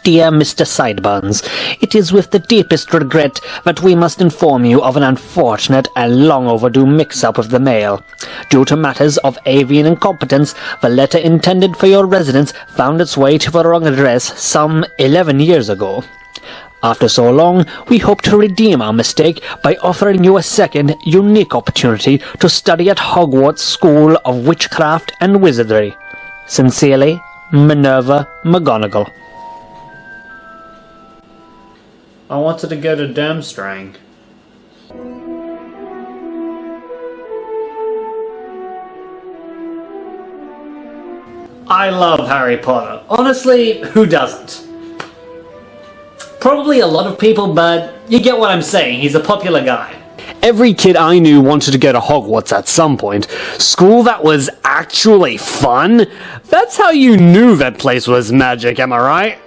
Dear Mr. Sideburns, it is with the deepest regret that we must inform you of an unfortunate and long overdue mix-up with the mail. Due to matters of avian incompetence, the letter intended for your residence found its way to the wrong address some 11 years ago. After so long, we hope to redeem our mistake by offering you a second, unique opportunity to study at Hogwarts School of Witchcraft and Wizardry. Sincerely, Minerva McGonagall. I wanted to go to Durmstrang. I love Harry Potter. Honestly, who doesn't? Probably a lot of people, but you get what I'm saying. He's a popular guy. Every kid I knew wanted to go to Hogwarts at some point. School that was actually fun? That's how you knew that place was magic, am I right?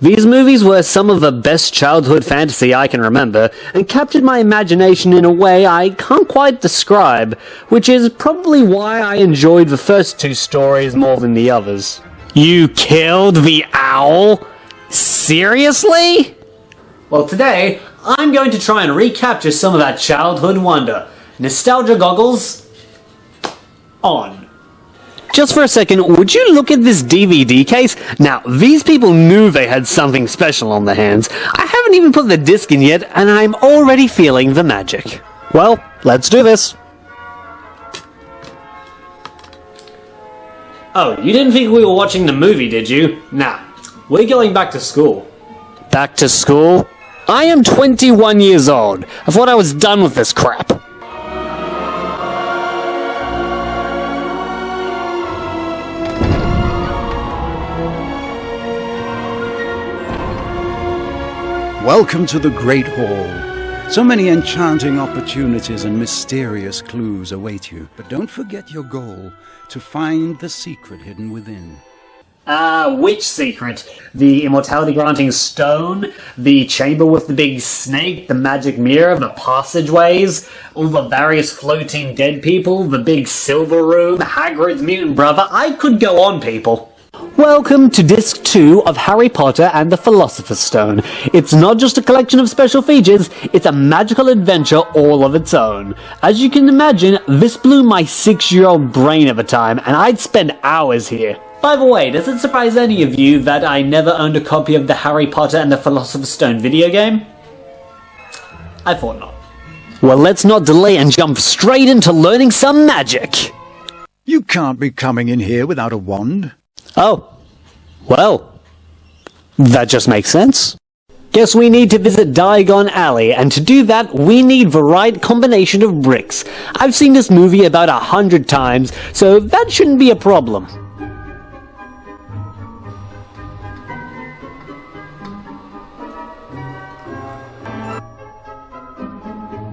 These movies were some of the best childhood fantasy I can remember, and captured my imagination in a way I can't quite describe, which is probably why I enjoyed the first two stories more than the others. You killed the owl? Seriously? Well, today, I'm going to try and recapture some of that childhood wonder. Nostalgia goggles on. Just for a second, would you look at this DVD case? Now, these people knew they had something special on their hands. I haven't even put the disc in yet, and I'm already feeling the magic. Well, let's do this. Oh, you didn't think we were watching the movie, did you? Nah, we're going back to school. Back to school? I am 21 years old. I thought I was done with this crap. Welcome to the Great Hall. So many enchanting opportunities and mysterious clues await you. But don't forget your goal, to find the secret hidden within. Which secret? The immortality-granting stone? The chamber with the big snake? The magic mirror? The passageways? All the various floating dead people? The big silver room? Hagrid's mutant brother? I could go on, people. Welcome to Disc 2 of Harry Potter and the Philosopher's Stone. It's not just a collection of special features, it's a magical adventure all of its own. As you can imagine, this blew my 6-year-old brain at the time, and I'd spend hours here. By the way, does it surprise any of you that I never owned a copy of the Harry Potter and the Philosopher's Stone video game? I thought not. Well, let's not delay and jump straight into learning some magic. You can't be coming in here without a wand. Oh, well, that just makes sense. Guess we need to visit Diagon Alley, and to do that, we need the right combination of bricks. I've seen this movie about 100 times, so that shouldn't be a problem.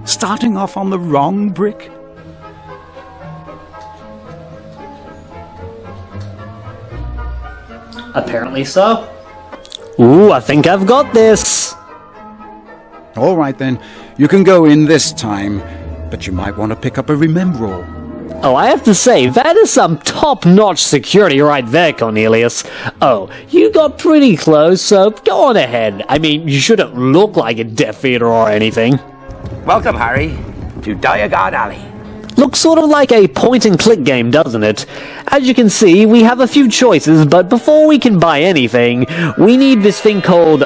Starting off on the wrong brick? Apparently so. Ooh, I think I've got this. All right then, you can go in this time, but you might want to pick up a remembrall. Oh, I have to say, that is some top-notch security right there, Cornelius. Oh, you got pretty close, so go on ahead. I mean, you shouldn't look like a Death Eater or anything. Welcome, Harry, to Diagon Alley. Looks sort of like a point-and-click game, doesn't it? As you can see, we have a few choices, but before we can buy anything, we need this thing called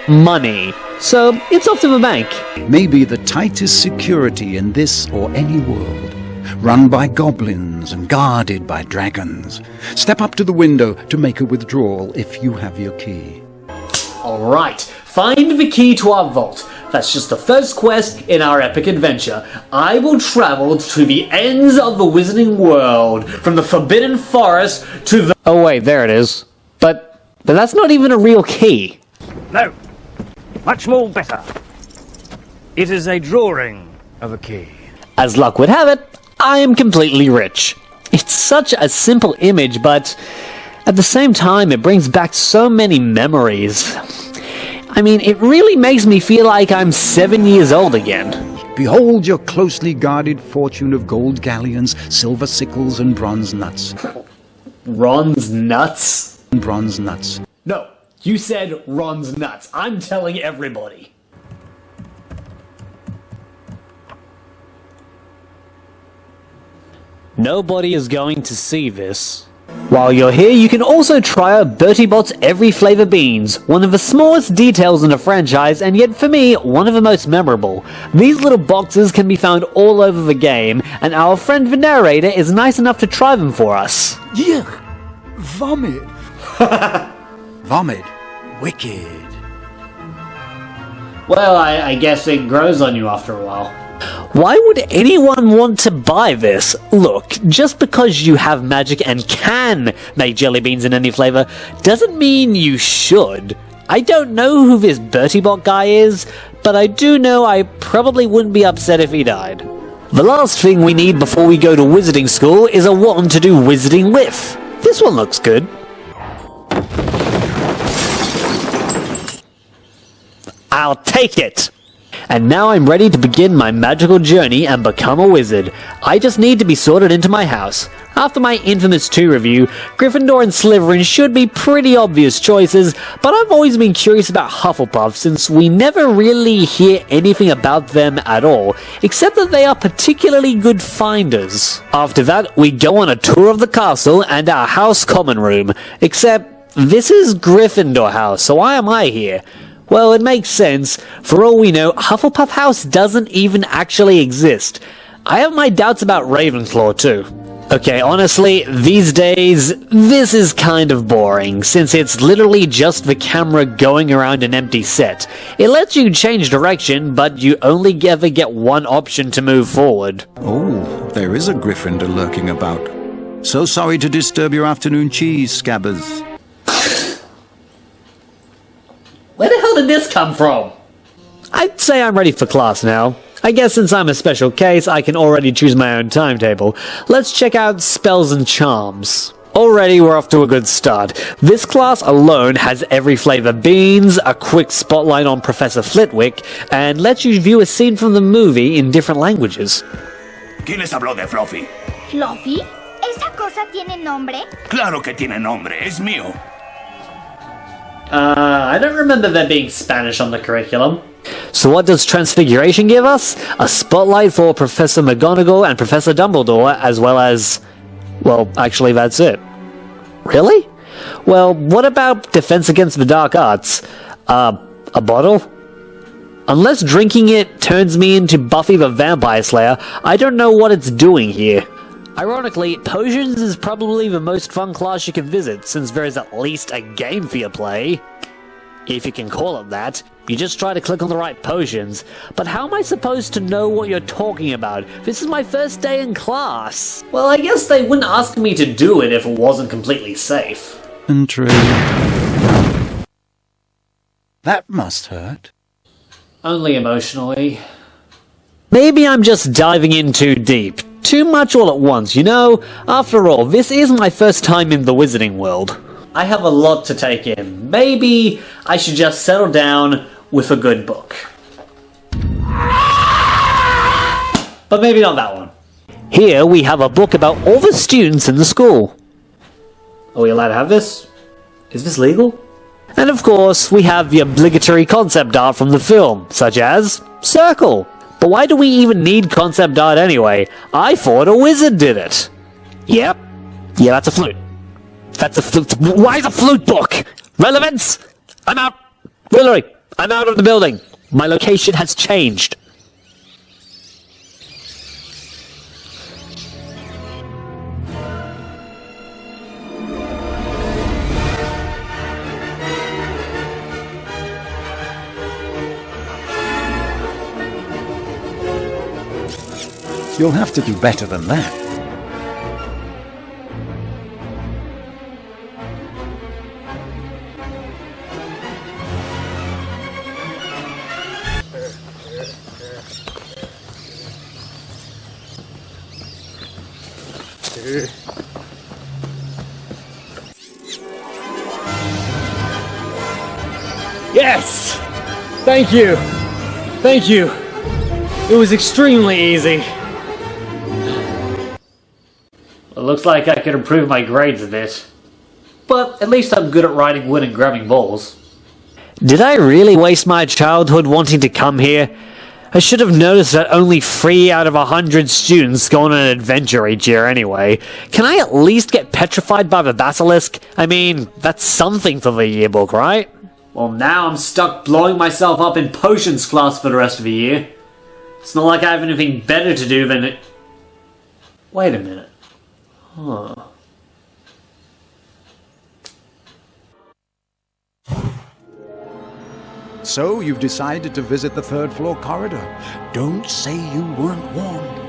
money. So, it's off to the bank. Maybe the tightest security in this or any world. Run by goblins and guarded by dragons. Step up to the window to make a withdrawal if you have your key. Alright, find the key to our vault. That's just the first quest in our epic adventure. I will travel to the ends of the wizarding world, from the Forbidden Forest to the— Oh wait, there it is. But that's not even a real key. No, much more better. It is a drawing of a key. As luck would have it, I am completely rich. It's such a simple image, but at the same time, it brings back so many memories. I mean, it really makes me feel like I'm 7 years old again. Behold your closely guarded fortune of gold galleons, silver sickles, and bronze nuts. Ron's nuts? Bronze nuts. No, You said Ron's nuts. I'm telling everybody. Nobody is going to see this. While you're here, you can also try out Bertie Bott's Every Flavor Beans, one of the smallest details in the franchise, and yet for me, one of the most memorable. These little boxes can be found all over the game, and our friend the narrator is nice enough to try them for us. Yuck! Vomit! Vomit? Wicked. Well, I guess it grows on you after a while. Why would anyone want to buy this? Look, just because you have magic and can make jelly beans in any flavor, doesn't mean you should. I don't know who this Bertie Bott guy is, but I do know I probably wouldn't be upset if he died. The last thing we need before we go to wizarding school is a wand to do wizarding with. This one looks good. I'll take it! And now I'm ready to begin my magical journey and become a wizard. I just need to be sorted into my house. After my infamous 2 review, Gryffindor and Slytherin should be pretty obvious choices, but I've always been curious about Hufflepuff since we never really hear anything about them at all, except that they are particularly good finders. After that, we go on a tour of the castle and our house common room, except this is Gryffindor House, so why am I here? Well, it makes sense. For all we know, Hufflepuff House doesn't even actually exist. I have my doubts about Ravenclaw too. Okay, honestly, these days, this is kind of boring, since it's literally just the camera going around an empty set. It lets you change direction, but you only ever get one option to move forward. Oh, there is a Gryffindor lurking about. So sorry to disturb your afternoon cheese, Scabbers. Where the hell did this come from? I'd say I'm ready for class now. I guess since I'm a special case, I can already choose my own timetable. Let's check out Spells and Charms. Already we're off to a good start. This class alone has every flavor beans, a quick spotlight on Professor Flitwick, and lets you view a scene from the movie in different languages. ¿Quién les habló de Fluffy? ¿Fluffy? ¿Esa cosa tiene nombre? Claro que tiene nombre, es mío. I don't remember there being Spanish on the curriculum. So what does Transfiguration give us? A spotlight for Professor McGonagall and Professor Dumbledore, as well as... well, actually that's it. Really? Well, what about Defense Against the Dark Arts? A bottle? Unless drinking it turns me into Buffy the Vampire Slayer, I don't know what it's doing here. Ironically, Potions is probably the most fun class you can visit, since there is at least a game for you to play. If you can call it that. You just try to click on the right potions. But how am I supposed to know what you're talking about? This is my first day in class. Well, I guess they wouldn't ask me to do it if it wasn't completely safe. And true. That must hurt. Only emotionally. Maybe I'm just diving in too deep. Too much all at once, you know? After all, this is my first time in the wizarding world. I have a lot to take in. Maybe I should just settle down with a good book. But maybe not that one. Here we have a book about all the students in the school. Are we allowed to have this? Is this legal? And of course, we have the obligatory concept art from the film, such as Circle. But why do we even need concept art anyway? I thought a wizard did it. Yep. Yeah, that's a flute. That's a flute. Why is a flute book? Relevance? I'm out. Literally, I'm out of the building. My location has changed. You'll have to do better than that. Yes! Thank you! Thank you! It was extremely easy. It looks like I could improve my grades a bit. But at least I'm good at riding wood and grabbing balls. Did I really waste my childhood wanting to come here? I should have noticed that only 3 out of 100 students go on an adventure each year anyway. Can I at least get petrified by the basilisk? I mean, that's something for the yearbook, right? Well, now I'm stuck blowing myself up in potions class for the rest of the year. It's not like I have anything better to do than it. Wait a minute. Huh. So you've decided to visit the third floor corridor. Don't say you weren't warned.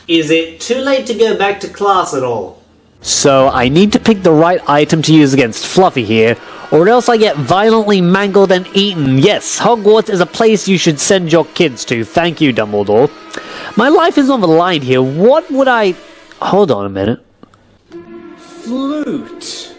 Is it too late to go back to class at all? So I need to pick the right item to use against Fluffy here, or else I get violently mangled and eaten. Yes, Hogwarts is a place you should send your kids to. Thank you, Dumbledore. My life is on the line here. What would I... Hold on a minute. Flute.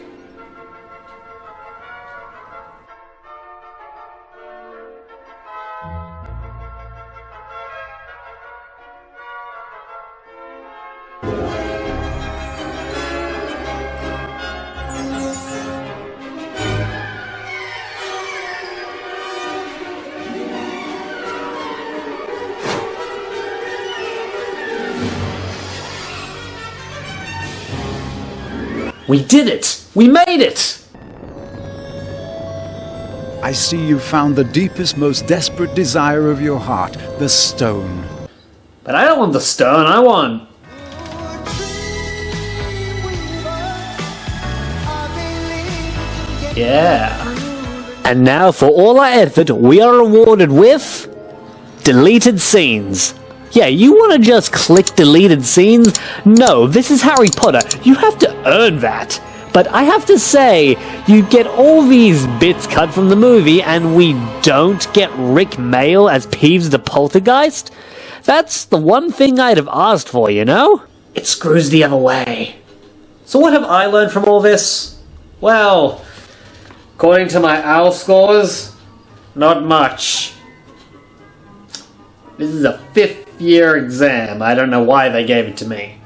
We did it! We made it! I see you found the deepest, most desperate desire of your heart, the stone. But I don't want the stone, I want... Yeah. And now, for all our effort, we are rewarded with... deleted scenes. Yeah, you want to just click deleted scenes? No, this is Harry Potter. You have to earn that. But I have to say, you get all these bits cut from the movie and we don't get Rick Mail as Peeves the Poltergeist? That's the one thing I'd have asked for, you know? It screws the other way. So what have I learned from all this? Well, according to my OWL scores, not much. This is a 5th year exam. I don't know why they gave it to me.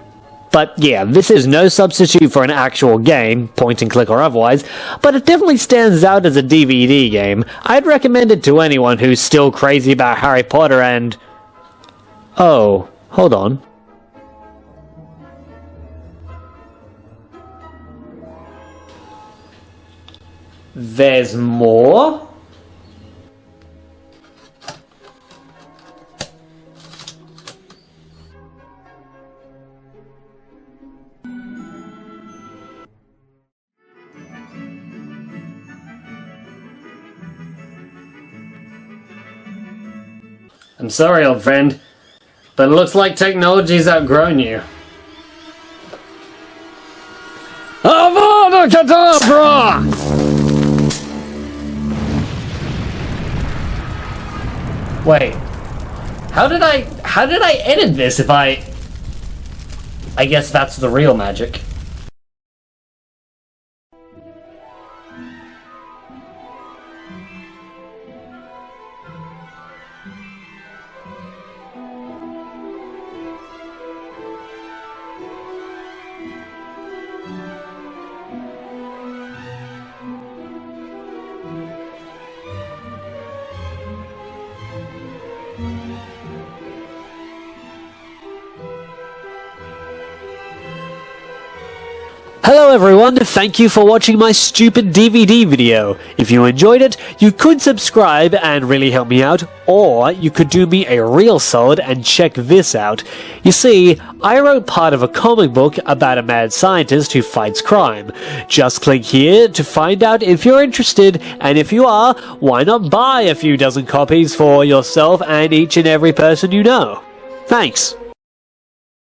But yeah, this is no substitute for an actual game, point and click or otherwise, but it definitely stands out as a DVD game. I'd recommend it to anyone who's still crazy about Harry Potter and... Oh, hold on. There's more? I'm sorry, old friend, but it looks like technology's outgrown you. Avada Kedavra! Wait, how did I edit this if I guess that's the real magic. Hello everyone, thank you for watching my stupid DVD video. If you enjoyed it, you could subscribe and really help me out, or you could do me a real solid and check this out. You see, I wrote part of a comic book about a mad scientist who fights crime. Just click here to find out if you're interested, and if you are, why not buy a few dozen copies for yourself and each and every person you know. Thanks.